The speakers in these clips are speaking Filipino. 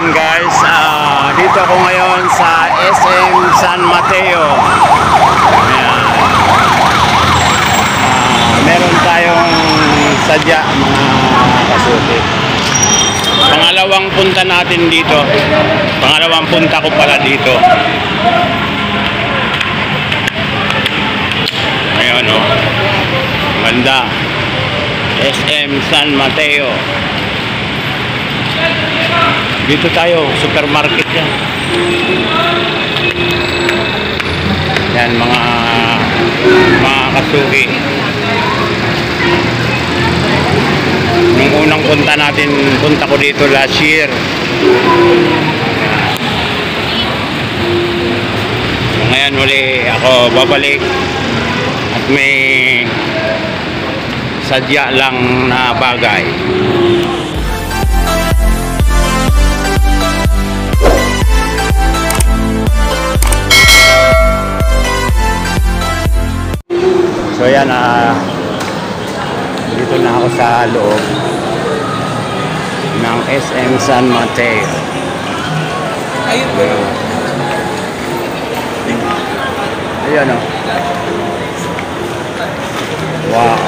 Ayan guys, dito ako ngayon sa SM San Mateo. Ayan. Meron tayong sadya mga kasuti. Pangalawang punta natin dito. Pangalawang punta ko pala dito. Ayan o. Ganda. SM San Mateo. Dito tayo, supermarket yan. Yan mga kasuki. Nung unang punta ko dito last year. So, ngayon uli ako babalik at may sadya lang na bagay. So yan, dito na ako sa loob ng SM San Mateo. Ayan o. Wow.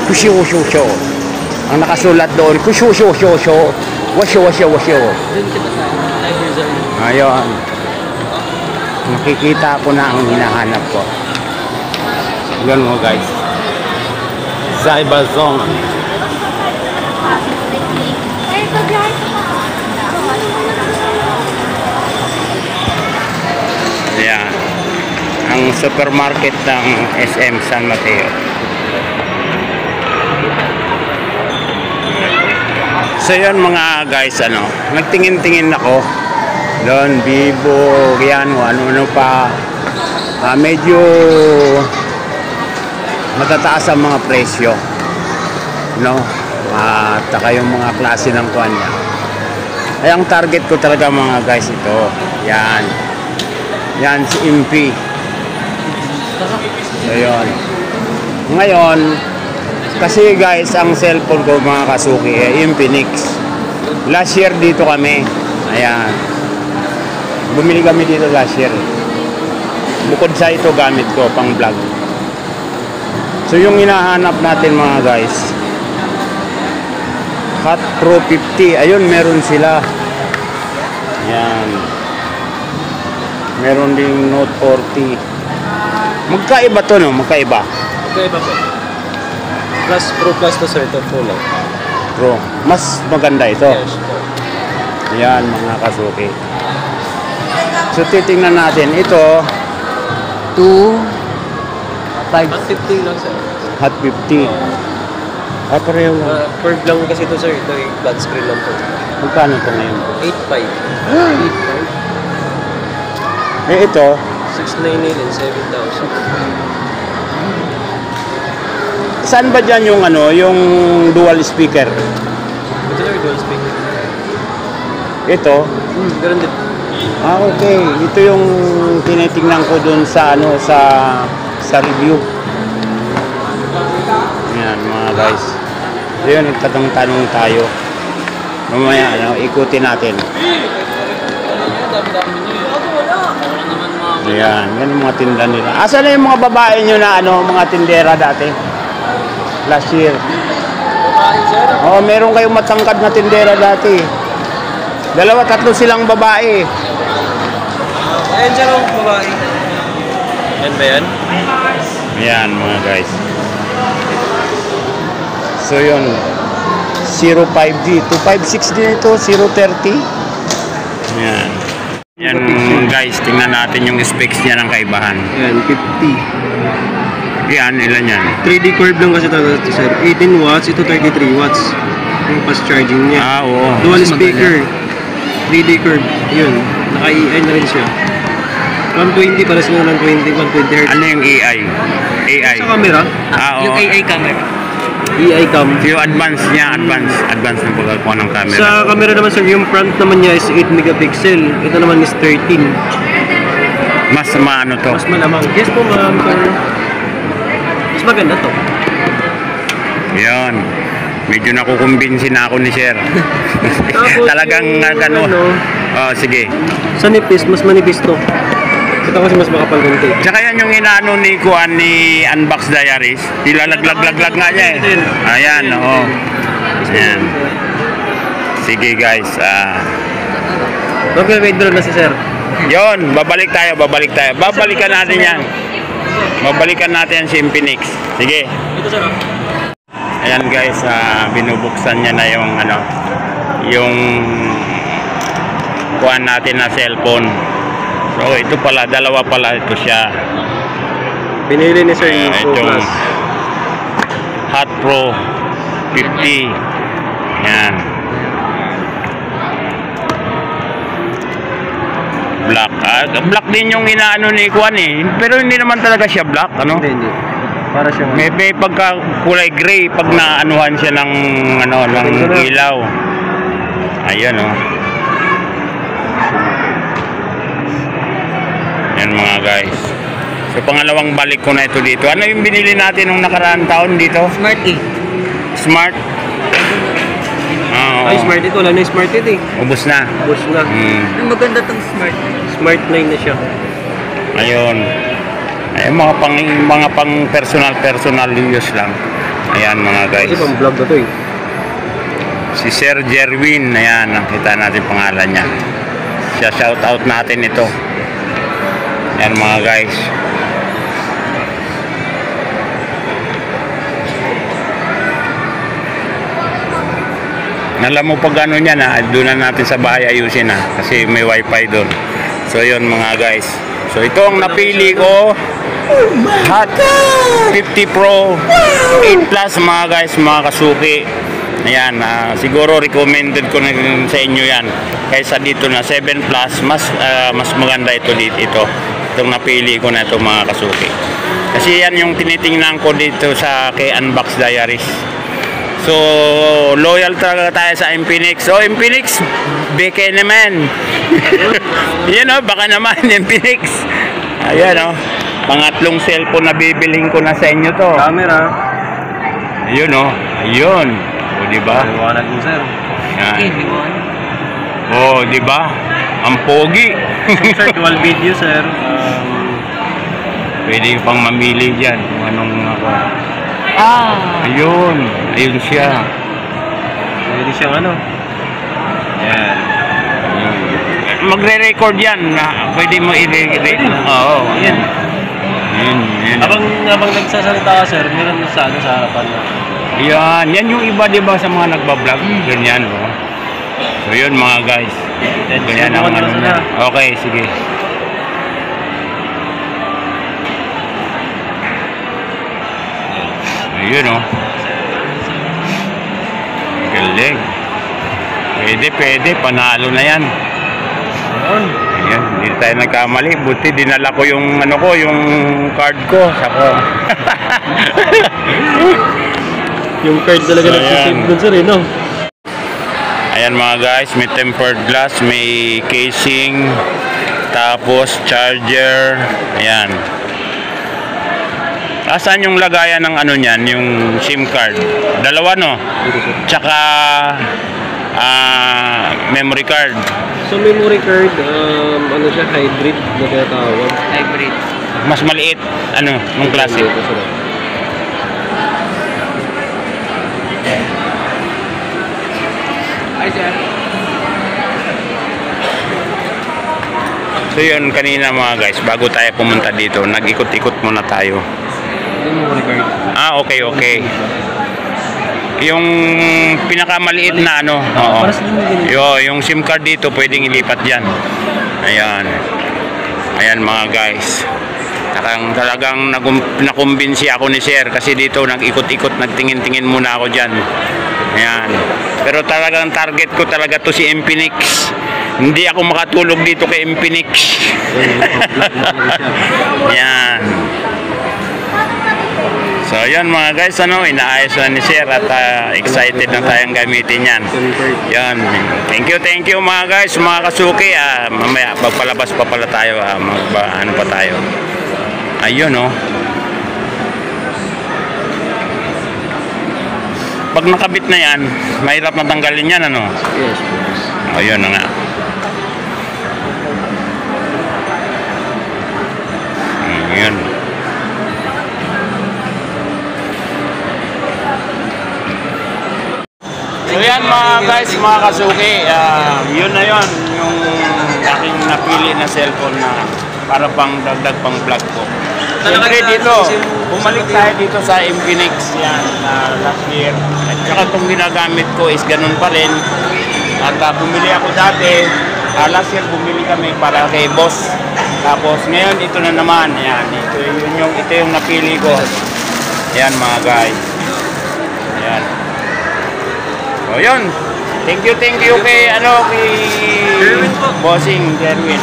Kusyo-kusyo-syo. Ang nakasulat doon, kusyo-kusyo-syo. Wasyo-wasyo-wasyo. Ayan. Nakikita ko na ang hinahanap ko. Yan mo guys. Zaibazong. Yan. Ang supermarket ng SM San Mateo. So yun mga guys, nagtingin-tingin ako. Doon, Vivo, yan, ano pa. Medyo matataas ang mga presyo, no? At saka yung mga klase ng kuwan niya. Ay, ang target ko talaga mga guys ito. Yan. Yan si MP. So yun. Ngayon, kasi guys, ang cellphone ko mga kasuki Infinix. Last year dito kami. Ayan. Bumili kami dito last year. Bukod sa ito gamit ko pang vlog. So yung hinahanap natin mga guys, Hot Pro 50, ayun meron sila. Yan. Meron ding Note 40. Magkaiba to, no? Magkaiba. Magkaiba po. Plus Pro Plus to sir, ito full lang. Pro. Mas maganda ito. Yes po. Yan mga kasuki. So titingnan natin ito. 50 lang sir. Hot 50. Pareho lang. Curve lang kasi ito sir. Ito ay flat screen lang po. Magkano ito ngayon? 8.5. 8.5. Eh ito? 699 and 7,000. Saan ba dyan yung yung dual speaker? Ito sir, dual speaker. Ito? Ganun din. Okay. Ito yung tinitingnan ko dun sa sa review. Yan mga guys. Ayun, nagtanong-tanong tayo. Mamaya, ikutin natin. Ayan, yan yung mga tinda nila. Asan na yung mga babae nyo na mga tindera dati? Last year. Oh, meron kayong matangkad na tindera dati. 2-3 silang babae. Ayan siya lang, babae. Yan ba yan? Ayan mga guys. So yun, 05G, 256 din ito, 030. Ayan. Yan guys, tingnan natin yung specs niya ng kaibahan. Yan, 50. Yan, ilan yan? 3D curve lang kasi talaga ito sir. 18 watts, ito 33 watts. Yung fast charging niya. Oo. Dual speaker. 3D curve. Yun, naka-EI na rin siya. 120 para sila ng 120 Hz. Ano yung AI? AI? Sa camera? Yung AI camera. EI cam. Yung advance niya, advance ng pagkakuha ng camera. Sa camera naman sir, yung front naman niya is 8 megapixel. Ito naman is 13. Mas maano to? Mas malamang. Yes po ma'am. Mas maganda to. Yan. Medyo nakukumbinsi na ako ni Sir. Tapos Talagang yung ano. ano, Oh, sige. sa nipis, mas manipis to. Ito kasi mas makapal konti. Tsaka yan yung inaano ni Kuan ni Unbox Diaries. Nilalaglag-laglag nga niya eh. Ayan, oo. Ayan. Sige guys. Mag-withdraw na si sir. Yon, babalik tayo. Babalikan natin yan. Babalikan natin si Infinix. Sige. Ito sir. Ayan guys, binubuksan niya na yung ano, yung kuan natin na cellphone. So ito pala, dalawa pala ito siya. Pinili ni sir yung Pro Itong Plus. Hot Pro 50. Yan. Black. Black din yung inaano ni Kuan eh. Pero hindi naman talaga siya black, ano? Hindi. Para siyang May pagka kulay gray pag naanuhan siya ng ano, ng ilaw. Ayan oh. Yan mga guys. So pangalawang balik ko na ito dito. Ano yung binili natin nung nakaraang taon dito? Smart eh. Smart. Oo. Ay, Smart ito. Wala na yung Smart ito eh. Ubus na. Bus na. Ang maganda tong Smart. Smart 9 na siya. Ayun. Ay mga pang personal use lang. Ayan mga guys. Kasi pang vlog na to eh. Si Sir Jerwin, ayan, nakita natin pangalan niya. Siya shout out natin ito. Ayan mga guys. Alam mo pag ano niya na, doon na natin sa bahay ayusin na kasi may wifi doon. So yun mga guys. So ito ang napili ko. Hot 50 Pro 8 Plus mga guys, mga kasuki. Ayan, siguro recommended ko na sa inyo yan. Kaysa dito na 7 Plus, mas maganda ito dito. Itong napili ko na ito mga kasuki. Kasi yan yung tinitingnan ko dito sa kay Unbox Diaries. So, loyal talaga tayo sa Infinix. So, Infinix, beke naman. Yan o, baka naman, Infinix. Ayan o. Pangatlong cellphone na bibilhin ko na sa inyo to. Camera. Ayun o. Ayun. O, diba? Liwanag mo sir. Yan. Hindi mo ano. O, diba? Ang pogi. Sir, dual video sir. Pwede pang mamili dyan kung anong ako. Ayun. Ayun siya. Pwede siyang ano. Yan. Magre-record yan. Pwede mo i-record. Oo. Yan. Yun. Habang nagsasalita ka sir, meron sa ano sa harapan na. Yan yung iba diba sa mga nagbablog. Ganyan oh. So yun mga guys. Ganyan ang ano na. Okay, sige. Ayun oh. Galing. Pwede. Panalo na yan. Ayun. Ayan, hindi tayo nagkamali. Buti dinala ko yung ano ko, yung card ko. Sako. Yung card talaga So, nagsisave ayan. dun sir eh no? Ayan mga guys, may tempered glass, may casing, tapos charger. Ayan. Asan yung lagayan ng ano niyan, yung SIM card? Dalawa no? Tsaka memory card. So memory card, ano siya, hybrid na tinatawag. Hybrid. Mas maliit, ano, nung klase. Ito sila. Ay sir. So yun kanina mga guys, bago tayo pumunta dito, nag-ikot-ikot muna tayo. Ito yung memory card. Okay. Yung pinakamaliit na ano, oo. Para sa din Yung SIM card dito, pwedeng ilipat yan. Ayan mga guys. Talagang nakumbinsi ako ni Sir kasi dito nag-ikot-ikot, nagtingin-tingin muna ako dyan. Ayan. Pero talagang target ko talaga to si Infinix. Hindi ako makatulog dito kay Infinix. Ayan. So yun mga guys, inaayos na ni Sir at excited na tayong gamitin yan. Yan. Thank you mga guys, mga kasuki. Mamaya pagpalabas pa pala tayo, ano pa tayo. Ayun oh. Pag nakabit na yan, mahirap na tanggalin yan, ano? Yes, boss. O, yun na nga. Yun. So yan mga guys, mga kasuki, yun na yun, yung aking napili na cellphone na para pang dagdag pang vlog ko. Siyempre dito, bumalik tayo dito sa Infinix yan, last year. At saka itong ginagamit ko is ganun pa rin. At bumili ako dati, last year bumili kami para kay boss. Tapos ngayon ito na naman, yan, ito yung napili ko. Yan mga guys. Yan. So yun. Thank you kay kay Derwin po. Bossing Derwin.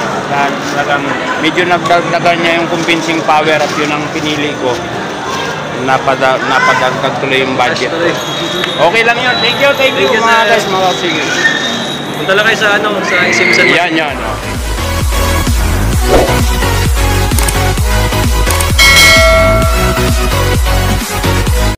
Talagang medyo nagdagdagan niya yung convincing power at yun ang pinili ko. Napadagdag tuloy yung budget ko. Okay lang yun. Thank you Thank you, mga sir. guys, mga sige. Punta lang kayo sa SM San Juan. Yan.